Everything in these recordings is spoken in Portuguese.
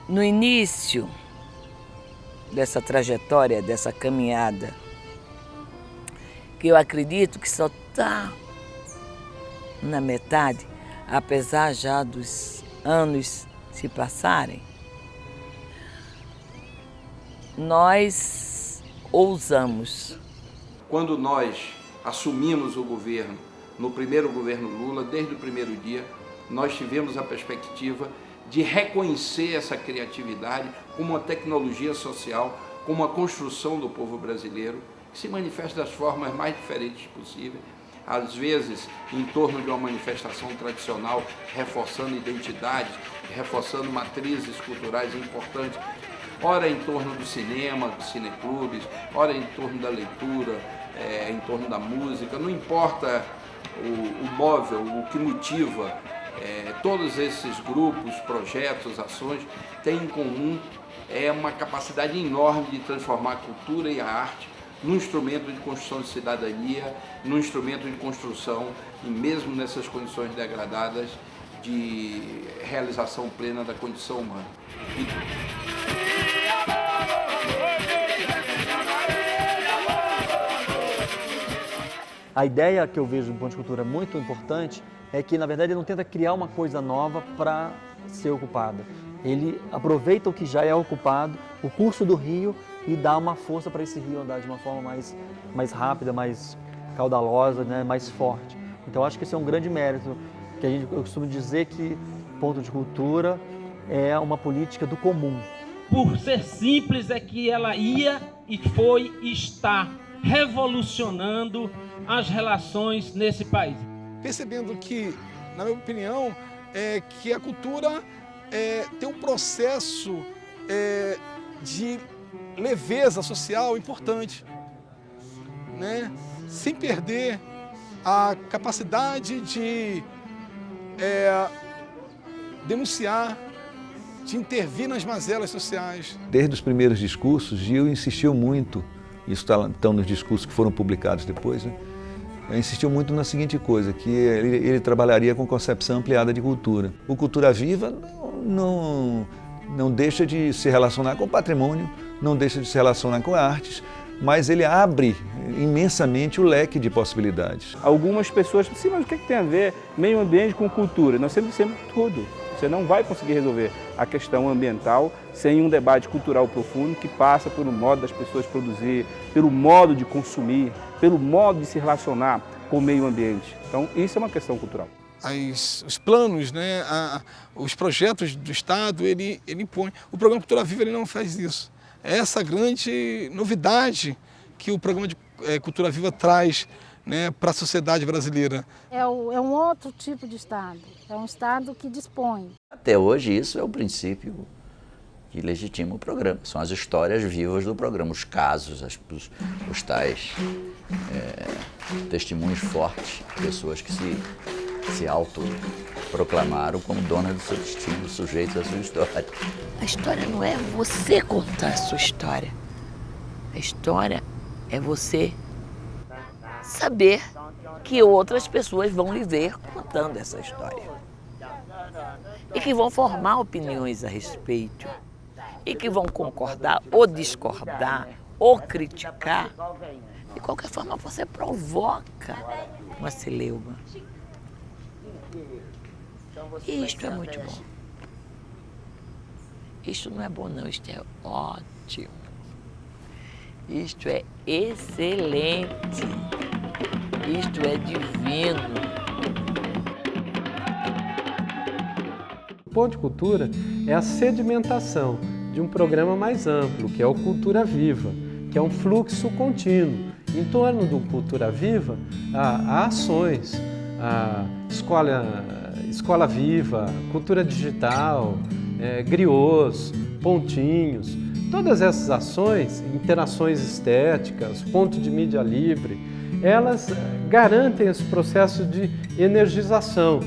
No início dessa trajetória, dessa caminhada, que eu acredito que só está na metade, apesar já dos anos se passarem, nós ousamos. Quando nós assumimos o governo, no primeiro governo Lula, desde o primeiro dia, nós tivemos a perspectiva de reconhecer essa criatividade como uma tecnologia social, como uma construção do povo brasileiro, que se manifesta das formas mais diferentes possíveis, às vezes em torno de uma manifestação tradicional, reforçando identidades, reforçando matrizes culturais importantes, ora em torno do cinema, dos cineclubes, ora em torno da leitura, em torno da música, não importa o móvel, o que motiva, todos esses grupos, projetos, ações têm em comum uma capacidade enorme de transformar a cultura e a arte num instrumento de construção de cidadania, num instrumento de construção, e mesmo nessas condições degradadas, de realização plena da condição humana. A ideia que eu vejo do Ponto de Cultura muito importante é que, na verdade, ele não tenta criar uma coisa nova para ser ocupada. Ele aproveita o que já é ocupado, o curso do rio, e dá uma força para esse rio andar de uma forma mais rápida, mais caudalosa, né, mais forte. Então, acho que esse é um grande mérito, que eu costumo dizer que Ponto de Cultura é uma política do comum. Por ser simples é que ela ia e foi e está revolucionando as relações nesse país. Percebendo que, na minha opinião, que a cultura tem um processo de leveza social importante, né? Sem perder a capacidade de denunciar, de intervir nas mazelas sociais. Desde os primeiros discursos, Gil insistiu muito, isso está nos discursos que foram publicados depois, né? Insistiu muito na seguinte coisa, que ele trabalharia com concepção ampliada de cultura. O Cultura Viva não deixa de se relacionar com o patrimônio, não deixa de se relacionar com artes, mas ele abre imensamente o leque de possibilidades. Algumas pessoas dizem, mas o que tem a ver meio ambiente com cultura? Nós sempre dissemos tudo. Você não vai conseguir resolver a questão ambiental sem um debate cultural profundo que passa pelo modo das pessoas produzir, pelo modo de consumir, pelo modo de se relacionar com o meio ambiente. Então, isso é uma questão cultural. Os planos, né, os projetos do Estado, ele impõe. O Programa Cultura Viva ele não faz isso. É essa grande novidade que o Programa de Cultura Viva traz, né, para a sociedade brasileira. É um outro tipo de Estado, é um Estado que dispõe. Até hoje isso é o princípio que legitima o programa, são as histórias vivas do programa, os casos, os tais testemunhos fortes, pessoas que se autoproclamaram como donas do seu destino, sujeitos à sua história. A história não é você contar a sua história, a história é você saber que outras pessoas vão lhe ver contando essa história e que vão formar opiniões a respeito e que vão concordar ou discordar ou criticar. De qualquer forma, você provoca uma celeuma. E isto é muito bom. Isto não é bom não, isto é ótimo. Isto é excelente. Isto é divino. O Ponto de Cultura é a sedimentação de um programa mais amplo, que é o Cultura Viva, que é um fluxo contínuo. Em torno do Cultura Viva, há ações, a Escola Viva, Cultura Digital, griots, pontinhos. Todas essas ações, interações estéticas, ponto de mídia livre, elas garantem esse processo de energização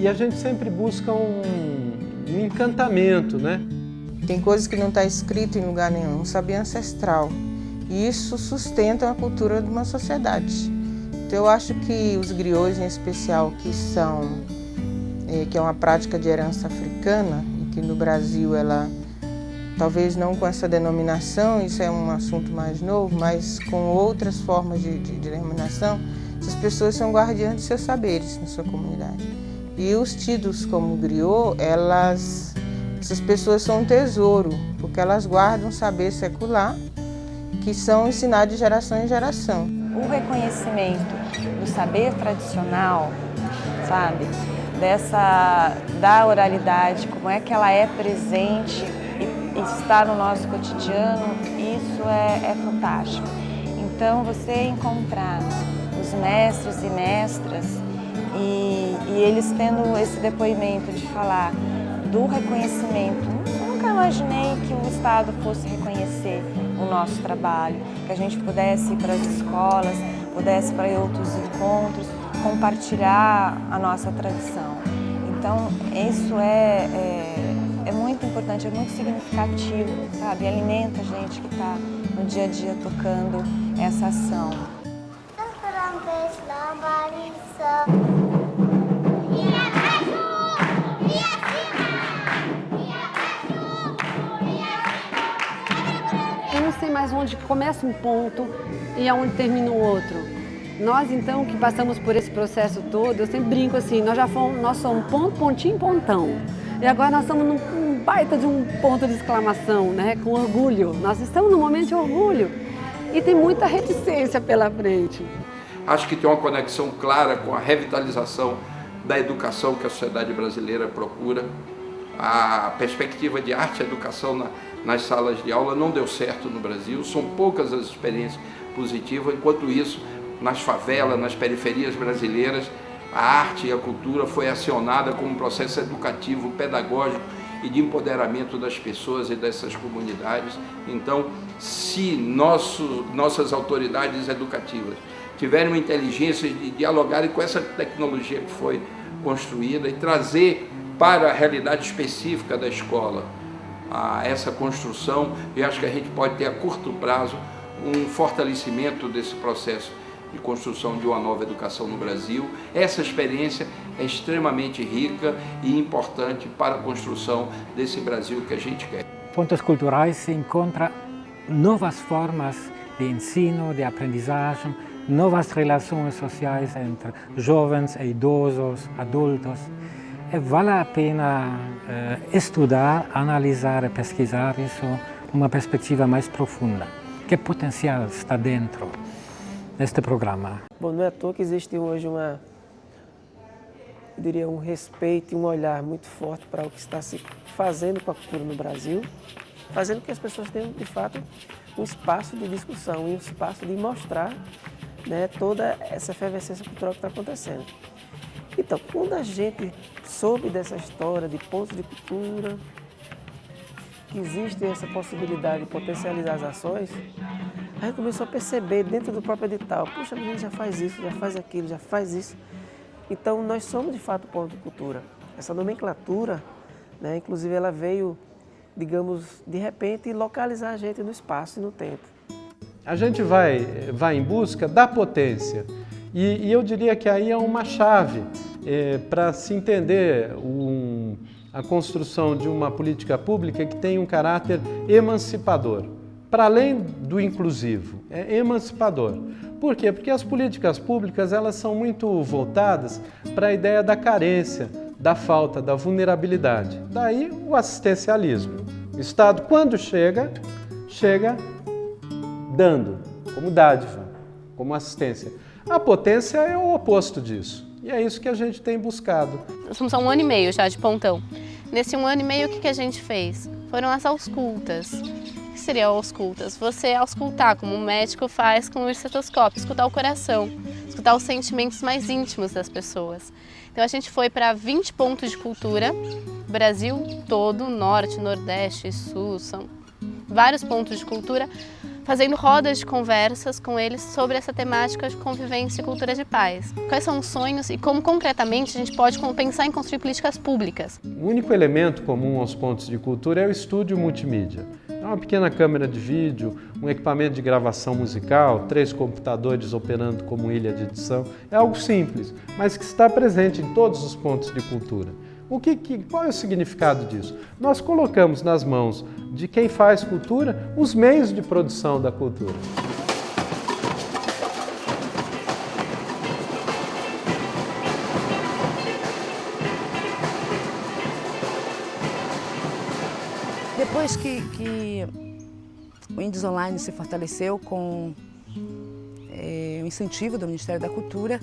e a gente sempre busca um encantamento, né? Tem coisas que não está escrito em lugar nenhum, um saber ancestral. E isso sustenta a cultura de uma sociedade. Então eu acho que os griots em especial, que é uma prática de herança africana, e que no Brasil ela, talvez não com essa denominação, isso é um assunto mais novo, mas com outras formas de denominação, essas pessoas são guardiãs de seus saberes na sua comunidade. E os tidos como griot, essas pessoas são um tesouro, porque elas guardam um saber secular que são ensinados de geração em geração. O reconhecimento do saber tradicional, sabe, da oralidade, como é que ela é presente e está no nosso cotidiano, isso é fantástico. Então, você encontrar os mestres e mestras e eles tendo esse depoimento de falar do reconhecimento. Eu nunca imaginei que o Estado fosse reconhecer o nosso trabalho, que a gente pudesse ir para as escolas, pudesse ir para outros encontros, compartilhar a nossa tradição. Então, isso é muito importante, é muito significativo, sabe? Alimenta a gente que está no dia a dia tocando essa ação. Eu não sei mais onde começa um ponto e aonde termina o outro. Nós, então, que passamos por esse processo todo, eu sempre brinco assim, nós somos ponto, pontinho, pontão. E agora nós estamos num baita de um ponto de exclamação, né? Com orgulho. Nós estamos num momento de orgulho e tem muita reticência pela frente. Acho que tem uma conexão clara com a revitalização da educação que a sociedade brasileira procura. A perspectiva de arte e educação nas salas de aula não deu certo no Brasil, são poucas as experiências positivas, enquanto isso, nas favelas, nas periferias brasileiras, a arte e a cultura foi acionada como um processo educativo, pedagógico e de empoderamento das pessoas e dessas comunidades. Então, se nossas autoridades educativas tiverem uma inteligência de dialogarem com essa tecnologia que foi construída e trazer para a realidade específica da escola essa construção, eu acho que a gente pode ter a curto prazo um fortalecimento desse processo de construção de uma nova educação no Brasil. Essa experiência é extremamente rica e importante para a construção desse Brasil que a gente quer. Pontos culturais se encontram novas formas de ensino, de aprendizagem, novas relações sociais entre jovens e idosos, adultos. Vale a pena estudar, analisar e pesquisar isso numa perspectiva mais profunda. Que potencial está dentro deste programa? Bom, não é à toa que existe hoje eu diria, um respeito e um olhar muito forte para o que está se fazendo com a cultura no Brasil, fazendo que as pessoas tenham, de fato, um espaço de discussão e um espaço de mostrar, né, toda essa efervescência cultural que está acontecendo. Então, quando a gente soube dessa história de pontos de cultura, que existe essa possibilidade de potencializar as ações, a gente começou a perceber dentro do próprio edital, puxa, a gente já faz isso, já faz aquilo, já faz isso. Então, nós somos de fato ponto de cultura. Essa nomenclatura, né, inclusive, ela veio, digamos, de repente, localizar a gente no espaço e no tempo. A gente vai em busca da potência. E eu diria que aí é uma chave para se entender a construção de uma política pública que tem um caráter emancipador. Para além do inclusivo, é emancipador. Por quê? Porque as políticas públicas elas são muito voltadas para a ideia da carência, da falta, da vulnerabilidade. Daí o assistencialismo. O Estado, quando chega dando, como dádiva, como assistência. A potência é o oposto disso. E é isso que a gente tem buscado. Nós somos há 1 ano e meio já de Pontão. Nesse 1 ano e meio, o que a gente fez? Foram as auscultas. O que seria auscultas? Você auscultar, como o médico faz com o estetoscópio, escutar o coração, escutar os sentimentos mais íntimos das pessoas. Então a gente foi para 20 pontos de cultura, Brasil todo, Norte, Nordeste, Sul, são vários pontos de cultura, fazendo rodas de conversas com eles sobre essa temática de convivência e cultura de paz. Quais são os sonhos e como concretamente a gente pode pensar em construir políticas públicas? O único elemento comum aos pontos de cultura é o estúdio multimídia. É uma pequena câmera de vídeo, um equipamento de gravação musical, 3 computadores operando como ilha de edição. É algo simples, mas que está presente em todos os pontos de cultura. Qual é o significado disso? Nós colocamos nas mãos de quem faz cultura os meios de produção da cultura. Depois que o Índios Online se fortaleceu com o incentivo do Ministério da Cultura,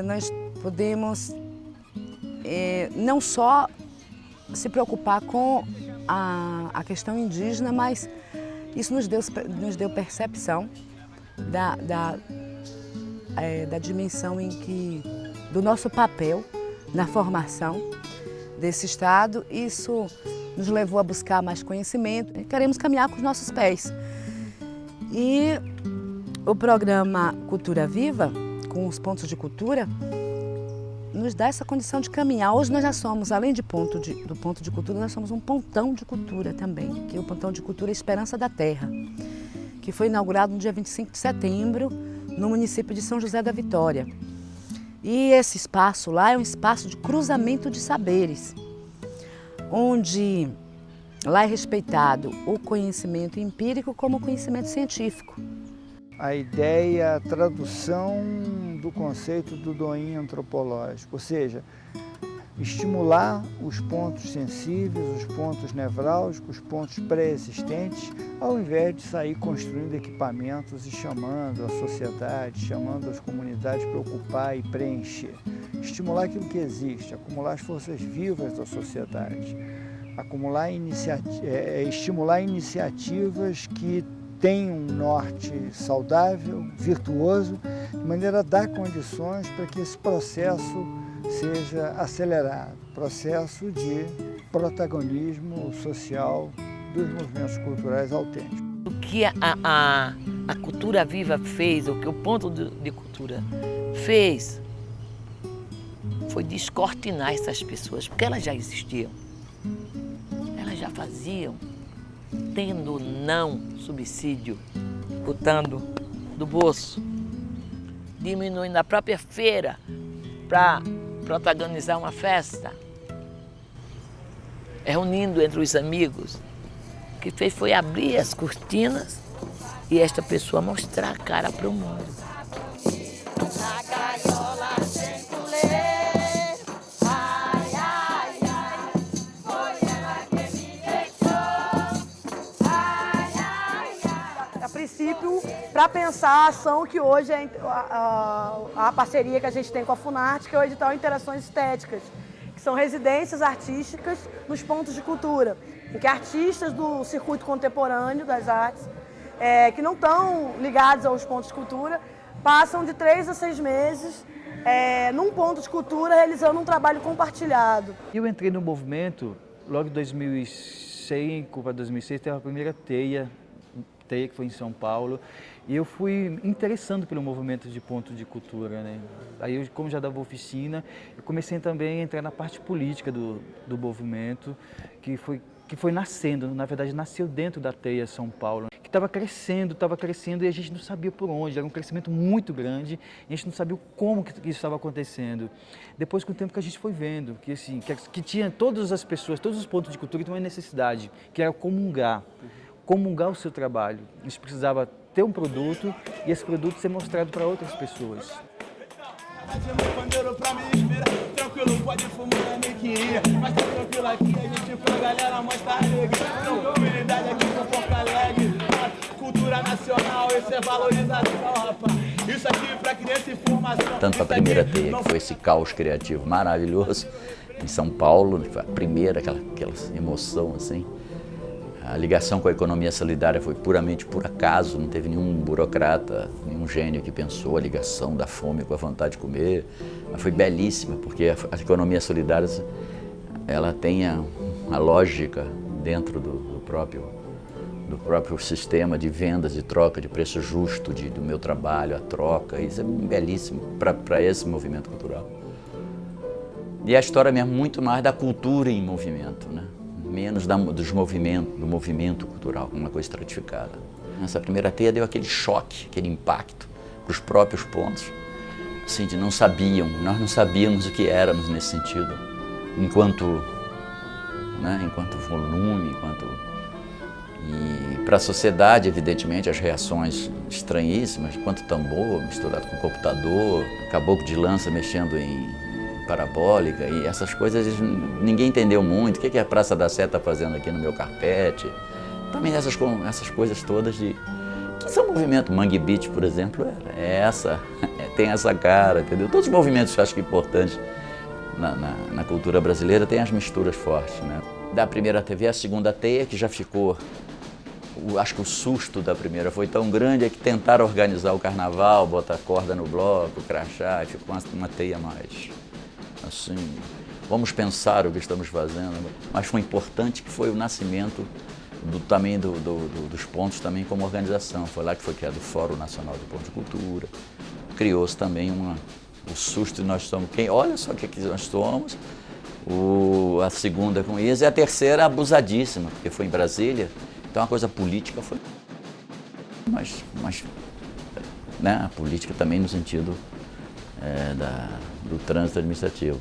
nós podemos não só se preocupar com a questão indígena, mas isso nos deu percepção da dimensão do nosso papel na formação desse Estado. Isso nos levou a buscar mais conhecimento. Queremos caminhar com os nossos pés. E o programa Cultura Viva, com os pontos de cultura, nos dá essa condição de caminhar. Hoje nós já somos, além do ponto de cultura, nós somos um pontão de cultura também, que é o Pontão de Cultura Esperança da Terra, que foi inaugurado no dia 25 de setembro, no município de São José da Vitória. E esse espaço lá é um espaço de cruzamento de saberes, onde lá é respeitado o conhecimento empírico como o conhecimento científico. A ideia, a tradução do conceito do doinho antropológico, ou seja, estimular os pontos sensíveis, os pontos nevrálgicos, os pontos pré-existentes, ao invés de sair construindo equipamentos e chamando a sociedade, chamando as comunidades para ocupar e preencher. Estimular aquilo que existe, acumular as forças vivas da sociedade, estimular iniciativas que tenham um norte saudável, virtuoso, de maneira a dar condições para que esse processo seja acelerado, processo de protagonismo social dos movimentos culturais autênticos. O que a Cultura Viva fez, o que o Ponto de Cultura fez, foi descortinar essas pessoas, porque elas já existiam. Elas já faziam, tendo não subsídio, botando do bolso, diminuindo a própria feira para protagonizar uma festa, reunindo entre os amigos. O que fez foi abrir as cortinas e esta pessoa mostrar a cara para o mundo. Para pensar a ação que hoje é a parceria que a gente tem com a Funarte, que é o edital Interações Estéticas, que são residências artísticas nos pontos de cultura, em que artistas do circuito contemporâneo das artes, que não estão ligados aos pontos de cultura, passam de 3 a 6 meses num ponto de cultura realizando um trabalho compartilhado. Eu entrei no movimento logo em 2005 para 2006, teve a primeira teia que foi em São Paulo, e eu fui interessando pelo movimento de ponto de cultura, né? Aí, eu, como já dava oficina, eu comecei também a entrar na parte política do movimento, que foi nascendo, na verdade nasceu dentro da teia São Paulo, que estava crescendo e a gente não sabia por onde, era um crescimento muito grande, e a gente não sabia como que isso estava acontecendo. Depois, com o tempo que a gente foi vendo, que tinha todas as pessoas, todos os pontos de cultura que tinham uma necessidade, que era comungar o seu trabalho. A gente precisava ter um produto e esse produto ser mostrado para outras pessoas. Tranquilo, pode fumar, nem queria, mas tá tranquilo aqui, a gente com a galera mostra alegria. Tranquilidade aqui com Porto Alegre, cultura nacional, isso é valorização, rapaz. Isso aqui pra criança e formação. Tanto a primeira teia, que foi esse caos criativo maravilhoso, em São Paulo, foi a primeira, aquela emoção assim. A ligação com a economia solidária foi puramente por acaso, não teve nenhum burocrata, nenhum gênio que pensou a ligação da fome com a vontade de comer. Mas foi belíssima, porque a economia solidária ela tem a lógica dentro do próprio sistema de vendas, de troca, de preço justo do meu trabalho, a troca. Isso é belíssimo para esse movimento cultural. E a história mesmo muito mais da cultura em movimento, né? Menos do movimento cultural, uma coisa estratificada. Essa primeira teia deu aquele choque, aquele impacto para os próprios pontos. Assim, nós não sabíamos o que éramos nesse sentido. enquanto volume, E para a sociedade, evidentemente, as reações estranhíssimas, quanto tambor misturado com computador, caboclo de lança mexendo em parabólica, e essas coisas ninguém entendeu muito. O que a Praça da Sé está fazendo aqui no meu carpete? Também essas coisas todas que são movimento. Mangue Beat, por exemplo, tem essa cara, entendeu? Todos os movimentos que eu acho que importantes na cultura brasileira têm as misturas fortes, né? Da primeira TV, a segunda teia, que já ficou... Acho que o susto da primeira foi tão grande, é que tentaram organizar o carnaval, botar corda no bloco, crachá, e ficou uma teia mais, assim, vamos pensar o que estamos fazendo. Mas foi importante que foi o nascimento também dos pontos também como organização. Foi lá que foi criado o Fórum Nacional de Pontos de Cultura. Criou-se também o susto de nós somos quem. Olha só o que nós somos. A segunda com isso, e a terceira abusadíssima, porque foi em Brasília. Então a coisa política foi... Mas né, a política também no sentido do trânsito administrativo.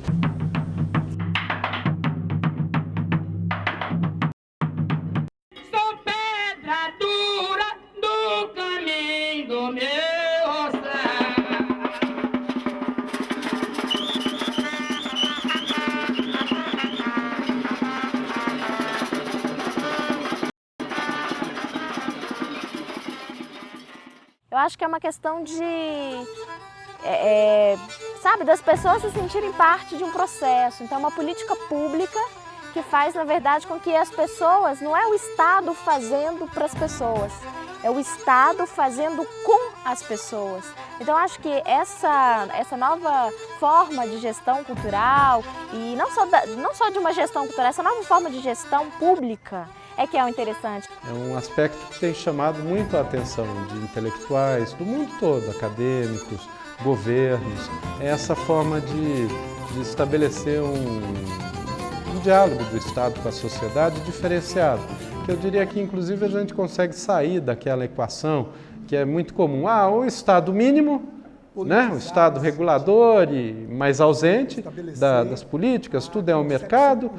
Sou pedra dura do caminho do meu roçar. Eu acho que é uma questão de, sabe, das pessoas se sentirem parte de um processo. Então é uma política pública que faz, na verdade, com que as pessoas, não é o Estado fazendo para as pessoas, é o Estado fazendo com as pessoas. Então acho que essa nova forma de gestão cultural, e não só de uma gestão cultural, essa nova forma de gestão pública, é que é o interessante. É um aspecto que tem chamado muito a atenção de intelectuais do mundo todo, acadêmicos, governos. É essa forma de estabelecer um diálogo do Estado com a sociedade diferenciado. Que eu diria que, inclusive, a gente consegue sair daquela equação que é muito comum. O Estado mínimo, né? O Estado regulador e mais ausente das políticas, tudo é o mercado.